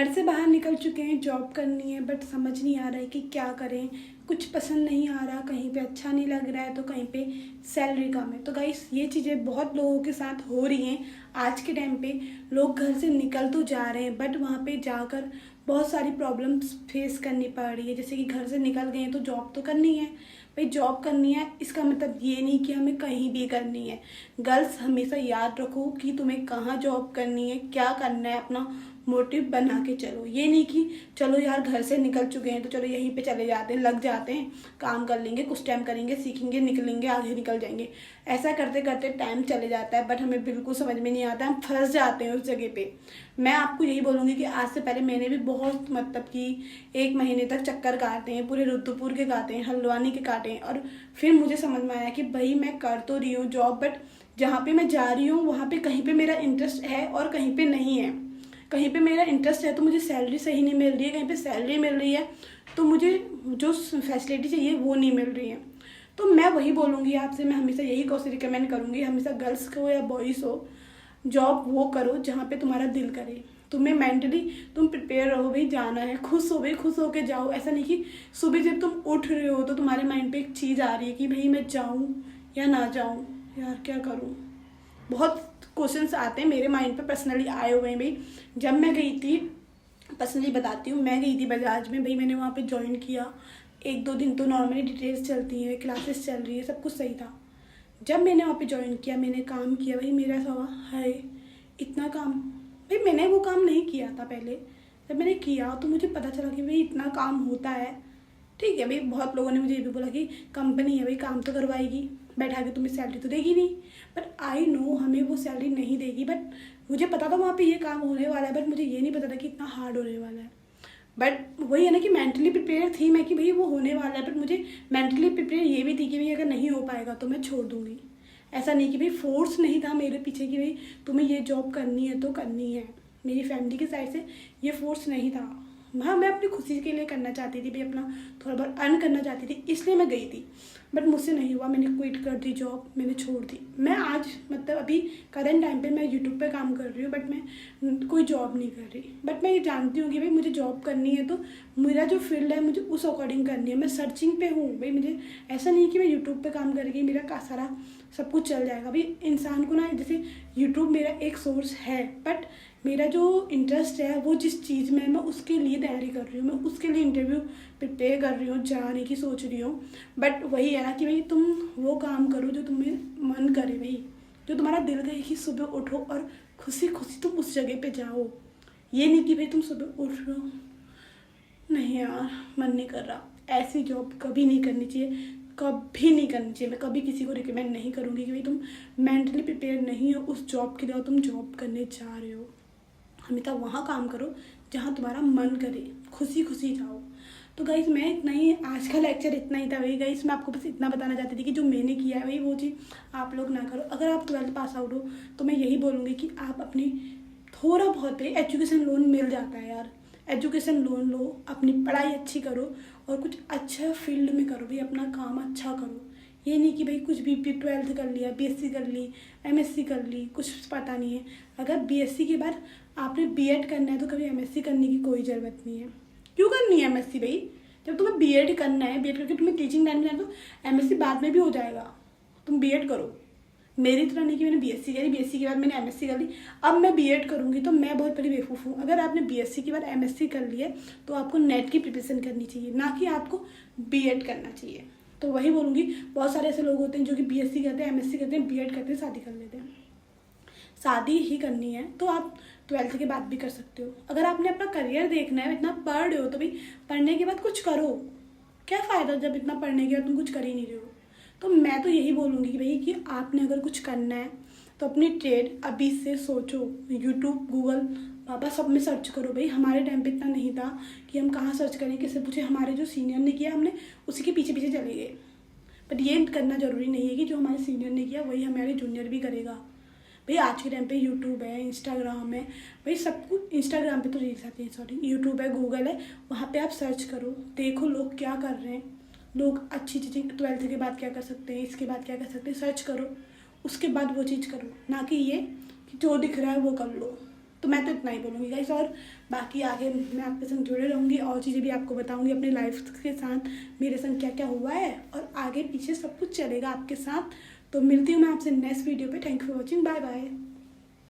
घर से बाहर निकल चुके हैं, जॉब करनी है, बट समझ नहीं आ रहा है कि क्या करें। कुछ पसंद नहीं आ रहा, कहीं पे अच्छा नहीं लग रहा है तो कहीं पे सैलरी कम है। तो गाइस ये चीज़ें बहुत लोगों के साथ हो रही हैं आज के टाइम पे। लोग घर से निकल तो जा रहे हैं बट वहाँ पे जाकर बहुत सारी प्रॉब्लम्स फेस करनी पड़ रही है। जैसे कि घर से निकल गए हैं तो जॉब तो करनी है भाई, जॉब करनी है इसका मतलब ये नहीं कि हमें कहीं भी करनी है। गर्ल्स हमेशा याद रखो कि तुम्हें कहाँ जॉब करनी है, क्या करना है, अपना मोटिव बना के चलो। ये नहीं कि चलो यार घर से निकल चुके हैं तो चलो यहीं पे चले जाते हैं, लग जाते हैं, काम कर लेंगे, कुछ टाइम करेंगे, सीखेंगे, निकलेंगे, आगे निकल जाएंगे। ऐसा करते करते टाइम चले जाता है बट हमें बिल्कुल समझ में नहीं आता, हम फंस जाते हैं उस जगह पे। मैं आपको यही बोलूँगी कि आज से पहले मैंने भी बहुत मतलब कि 1 महीने तक चक्कर काटे हैं, पूरे रुद्रपुर के काटे हैं, हल्द्वानी के काटे हैं, और फिर मुझे समझ में आया कि भाई मैं कर तो रही हूँ जॉब बट जहाँ पे मैं जा रही हूँ वहाँ पे कहीं पे मेरा इंटरेस्ट है और कहीं पे नहीं है। कहीं पे मेरा इंटरेस्ट है तो मुझे सैलरी सही नहीं मिल रही है, कहीं पे सैलरी मिल रही है तो मुझे जो फैसिलिटी चाहिए वो नहीं मिल रही है। तो मैं वही बोलूँगी आपसे, मैं हमेशा यही कोशिश रिकमेंड करूँगी, हमेशा गर्ल्स को या बॉयज़ हो, जॉब वो करो जहाँ पे तुम्हारा दिल करे। तुम्हें मेंटली तुम प्रिपेयर रहो भाई, जाना है, खुश हो भाई, खुश होके जाओ। ऐसा नहीं कि सुबह जब तुम उठ रहे हो तो तुम्हारे माइंड पे एक चीज़ आ रही है कि भाई मैं जाऊँ या ना जाऊँ, यार क्या करूँ। बहुत क्वेश्चंस आते हैं मेरे माइंड पे, पर्सनली आए हुए हैं भाई। जब मैं गई थी, पर्सनली बताती हूँ, मैं गई थी बजाज में भाई, मैंने वहाँ पे ज्वाइन किया 1-2 दिन तो नॉर्मली डिटेल्स चलती हैं, क्लासेस चल रही है, सब कुछ सही था। जब मैंने वहाँ पे ज्वाइन किया, मैंने काम किया भाई, मेरा ऐसा हुआ हाय इतना काम। भाई मैंने वो काम नहीं किया था पहले, जब मैंने किया तो मुझे पता चला कि भाई इतना काम होता है। ठीक है भाई, बहुत लोगों ने मुझे ये भी बोला कि कंपनी है भाई, काम तो करवाएगी, बैठा के तुम्हें सैलरी तो देगी नहीं। बट आई नो हमें वो सैलरी नहीं देगी, बट मुझे पता था वहाँ पे ये काम होने वाला है, बट मुझे ये नहीं पता था कि इतना हार्ड होने वाला है। बट वही है ना कि मेंटली प्रिपेयर थी मैं कि भाई वो होने वाला है, बट मुझे मेंटली प्रिपेयर ये भी थी कि भाई अगर नहीं हो पाएगा तो मैं छोड़ दूँगी। ऐसा नहीं कि भाई फोर्स नहीं था मेरे पीछे कि भाई तुम्हें ये जॉब करनी है तो करनी है। मेरी फैमिली के साइड से ये फोर्स नहीं था। हाँ, मैं अपनी खुशी के लिए करना चाहती थी भाई, अपना थोड़ा बहुत अर्न करना चाहती थी, इसलिए मैं गई थी। बट मुझसे नहीं हुआ, मैंने क्विट कर दी जॉब, मैंने छोड़ दी। मैं आज मतलब अभी करंट टाइम पे मैं यूट्यूब पे काम कर रही हूँ बट मैं कोई जॉब नहीं कर रही। बट मैं ये जानती हूँ कि भाई मुझे जॉब करनी है तो मेरा जो फील्ड है मुझे उस अकॉर्डिंग करनी है। मैं सर्चिंग पे हूँ भाई, मुझे ऐसा नहीं कि मैं यूट्यूब पे काम करके मेरा का सारा सब कुछ चल जाएगा। भाई इंसान को ना, जैसे यूट्यूब मेरा एक सोर्स है बट मेरा जो इंटरेस्ट है वो जिस चीज़ में है मैं उसके लिए तैयारी कर रही हूँ, मैं उसके लिए इंटरव्यू प्रिपेयर कर रही हूँ, जाने की सोच रही हूँ। बट वही है ना कि भाई तुम वो काम करो जो तुम्हें मन करे भाई, जो तुम्हारा दिल करे कि सुबह उठो और खुशी खुशी तुम उस जगह पे जाओ। ये नहीं कि भाई तुम सुबह उठ रहे हो, नहीं यार मन नहीं कर रहा, ऐसी जॉब कभी नहीं करनी चाहिए, कभी नहीं करनी चाहिए। मैं कभी किसी को रिकमेंड नहीं करूँगी कि भाई तुम मेंटली प्रिपेयर नहीं हो उस जॉब के लिए और तुम जॉब करने जा रहे हो। हमेशा वहाँ काम करो जहाँ तुम्हारा मन करे, खुशी खुशी जाओ। तो गाइस मैं इतना ही, आज का लेक्चर इतना ही था भाई। गाइस मैं आपको बस इतना बताना चाहती थी कि जो मैंने किया है भाई वो चीज़ आप लोग ना करो। अगर आप 12th पास आउट हो तो मैं यही बोलूँगी कि आप अपनी थोड़ा बहुत भाई एजुकेशन लोन मिल जाता है यार, एजुकेशन लोन लो, अपनी पढ़ाई अच्छी करो और कुछ अच्छा फील्ड में करो भाई, अपना काम अच्छा करो। ये नहीं कि भाई कुछ भी 12th कर लिया, बीएससी कर ली, एमएससी कर ली, कुछ पता नहीं है। अगर बीएससी के बाद आपने बीएड करना है तो कभी एमएससी करने की कोई ज़रूरत नहीं है। क्यों करनी है एमएससी भाई, जब तुम्हें बीएड करना है, बीएड करके तुम्हें टीचिंग लाइन में जाना तो एमएससी बाद में भी हो जाएगा, तुम बीएड करो। मेरी तरह नहीं कि मैंने बीएससी करी, बीएससी के बाद मैंने एमएससी कर ली, अब मैं बीएड करूँगी तो मैं बहुत बड़ी बेवकूफ़ हूँ। अगर आपने बीएससी के बाद एमएससी कर लिया तो आपको नेट की प्रिपरेशन करनी चाहिए, ना कि आपको बीएड करना चाहिए। तो वही बोलूँगी, बहुत सारे ऐसे लोग होते हैं जो कि बीएससी करते हैं, एमएससी करते हैं, बीएड करते हैं, शादी कर लेते हैं। शादी ही करनी है तो आप 12th के बाद भी कर सकते हो। अगर आपने अपना करियर देखना है, इतना पढ़ रहे हो तो भाई पढ़ने के बाद कुछ करो। क्या फ़ायदा जब इतना पढ़ने के बाद तुम कुछ कर ही नहीं रहे हो। तो मैं तो यही बोलूँगी कि भाई कि आपने अगर कुछ करना है तो अपनी ट्रेड अभी से सोचो। यूट्यूब, गूगल, पापा सब में सर्च करो भाई। हमारे टाइम पे इतना नहीं था कि हम कहाँ सर्च करें, किससे पूछे। हमारे जो सीनियर ने किया हमने उसी के पीछे पीछे चले गए। बट ये करना ज़रूरी नहीं है कि जो हमारे सीनियर ने किया वही हमारे जूनियर भी करेगा। भाई आज के टाइम पे यूट्यूब है, इंस्टाग्राम है, भाई सब कुछ। इंस्टाग्राम पे तो रील्स आती है, सॉरी, यूट्यूब है, गूगल है, वहाँ पे आप सर्च करो, देखो लोग क्या कर रहे हैं, लोग अच्छी चीज़ें 12th के बाद क्या कर सकते हैं, इसके बाद क्या कर सकते हैं, सर्च करो, उसके बाद वो चीज़ करो। ना कि ये कि जो दिख रहा है वो कर लो। तो मैं तो इतना ही बोलूँगी गाइस। और बाकी आगे मैं आपके संग जुड़े रहूँगी और चीज़ें भी आपको बताऊँगी अपनी लाइफ के साथ मेरे संग क्या क्या हुआ है, और आगे पीछे सब कुछ चलेगा आपके साथ। तो मिलती हूँ मैं आपसे नेक्स्ट वीडियो पे। Thank you for watching, bye bye.